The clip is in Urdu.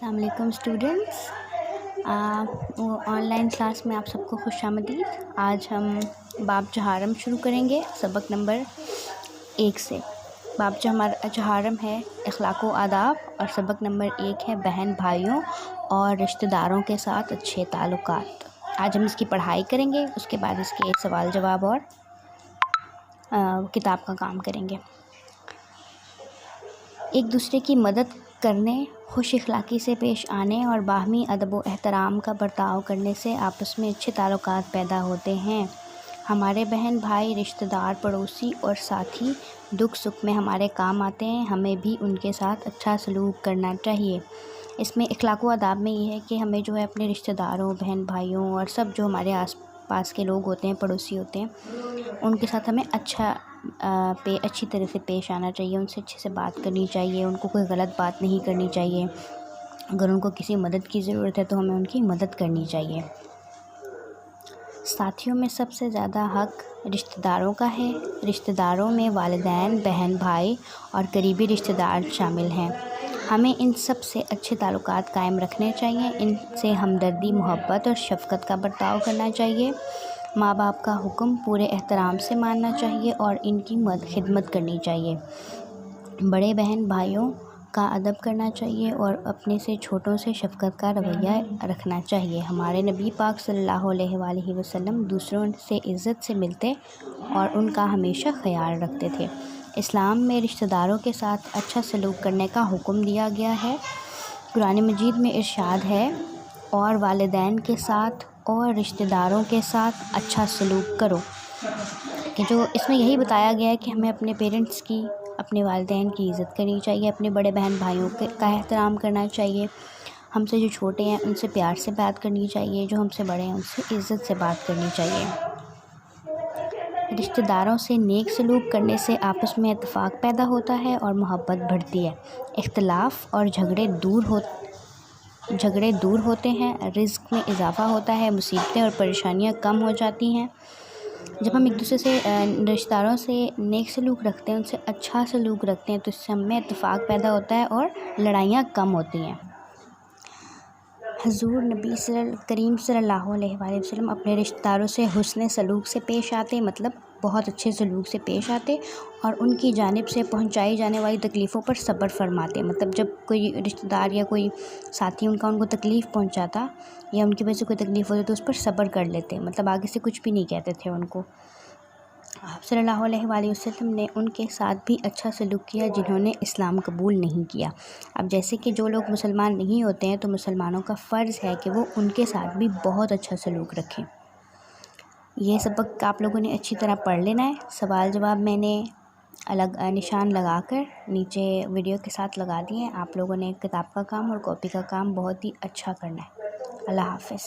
السلام علیکم اسٹوڈنٹس، آن لائن کلاس میں آپ سب کو خوش آمدید۔ آج ہم باب چہارم شروع کریں گے سبق نمبر 1 سے۔ باب چہارم ہے اخلاق و آداب اور سبق نمبر 1 ہے بہن بھائیوں اور رشتہ داروں کے ساتھ اچھے تعلقات۔ آج ہم اس کی پڑھائی کریں گے، اس کے بعد اس کے سوال جواب اور کتاب کا کام کریں گے۔ ایک دوسرے کی مدد کرنے، خوش اخلاقی سے پیش آنے اور باہمی ادب و احترام کا برتاؤ کرنے سے آپس میں اچھے تعلقات پیدا ہوتے ہیں۔ ہمارے بہن بھائی، رشتہ دار، پڑوسی اور ساتھی دکھ سکھ میں ہمارے کام آتے ہیں، ہمیں بھی ان کے ساتھ اچھا سلوک کرنا چاہیے۔ اس میں اخلاق و آداب میں یہ ہے کہ ہمیں جو ہے اپنے رشتہ داروں، بہن بھائیوں اور سب جو ہمارے آس پاس کے لوگ ہوتے ہیں، پڑوسی ہوتے ہیں، ان کے ساتھ ہمیں اچھی طرح سے پیش آنا چاہیے، ان سے اچھے سے بات کرنی چاہیے، ان کو کوئی غلط بات نہیں کرنی چاہیے۔ اگر ان کو کسی مدد کی ضرورت ہے تو ہمیں ان کی مدد کرنی چاہیے۔ ساتھیوں میں سب سے زیادہ حق رشتہ داروں کا ہے۔ رشتہ داروں میں والدین، بہن بھائی اور قریبی رشتہ دار شامل ہیں۔ ہمیں ان سب سے اچھے تعلقات قائم رکھنے چاہیے، ان سے ہمدردی، محبت اور شفقت کا برتاؤ کرنا چاہیے۔ ماں باپ کا حکم پورے احترام سے ماننا چاہیے اور ان کی خدمت کرنی چاہیے۔ بڑے بہن بھائیوں کا ادب کرنا چاہیے اور اپنے سے چھوٹوں سے شفقت کا رویہ رکھنا چاہیے۔ ہمارے نبی پاک صلی اللہ علیہ وآلہ وسلم دوسروں سے عزت سے ملتے اور ان کا ہمیشہ خیال رکھتے تھے۔ اسلام میں رشتہ داروں کے ساتھ اچھا سلوک کرنے کا حکم دیا گیا ہے۔ قرآن مجید میں ارشاد ہے، اور والدین کے ساتھ اور رشتہ داروں کے ساتھ اچھا سلوک کرو، کہ جو اس میں یہی بتایا گیا ہے کہ ہمیں اپنے پیرنٹس کی، اپنے والدین کی عزت کرنی چاہیے، اپنے بڑے بہن بھائیوں کا احترام کرنا چاہیے، ہم سے جو چھوٹے ہیں ان سے پیار سے بات کرنی چاہیے، جو ہم سے بڑے ہیں ان سے عزت سے بات کرنی چاہیے۔ رشتہ داروں سے نیک سلوک کرنے سے آپس میں اتفاق پیدا ہوتا ہے اور محبت بڑھتی ہے، اختلاف اور جھگڑے دور ہوتے ہیں، رزق میں اضافہ ہوتا ہے، مصیبتیں اور پریشانیاں کم ہو جاتی ہیں۔ جب ہم ایک دوسرے سے رشتہ داروں سے نیک سلوک رکھتے ہیں، ان سے اچھا سلوک رکھتے ہیں، تو اس سے ہم میں اتفاق پیدا ہوتا ہے اور لڑائیاں کم ہوتی ہیں۔ حضور نبی کریم صلی اللہ علیہ وآلہ وسلم اپنے رشتہ داروں سے حسن سلوک سے پیش آتے، مطلب بہت اچھے سلوک سے پیش آتے، اور ان کی جانب سے پہنچائی جانے والی تکلیفوں پر صبر فرماتے۔ مطلب جب کوئی رشتہ دار یا کوئی ساتھی ان کو تکلیف پہنچاتا یا ان کی وجہ سے کوئی تکلیف ہوتی تو اس پر صبر کر لیتے، مطلب آگے سے کچھ بھی نہیں کہتے تھے ان کو۔ آپ صلی اللہ علیہ وآلہ وسلم نے ان کے ساتھ بھی اچھا سلوک کیا جنہوں نے اسلام قبول نہیں کیا۔ اب جیسے کہ جو لوگ مسلمان نہیں ہوتے ہیں تو مسلمانوں کا فرض ہے کہ وہ ان کے ساتھ بھی بہت اچھا سلوک رکھیں۔ یہ سبق آپ لوگوں نے اچھی طرح پڑھ لینا ہے۔ سوال جواب میں نے الگ نشان لگا کر نیچے ویڈیو کے ساتھ لگا دیے ہیں۔ آپ لوگوں نے کتاب کا کام اور کاپی کا کام بہت ہی اچھا کرنا ہے۔ اللہ حافظ۔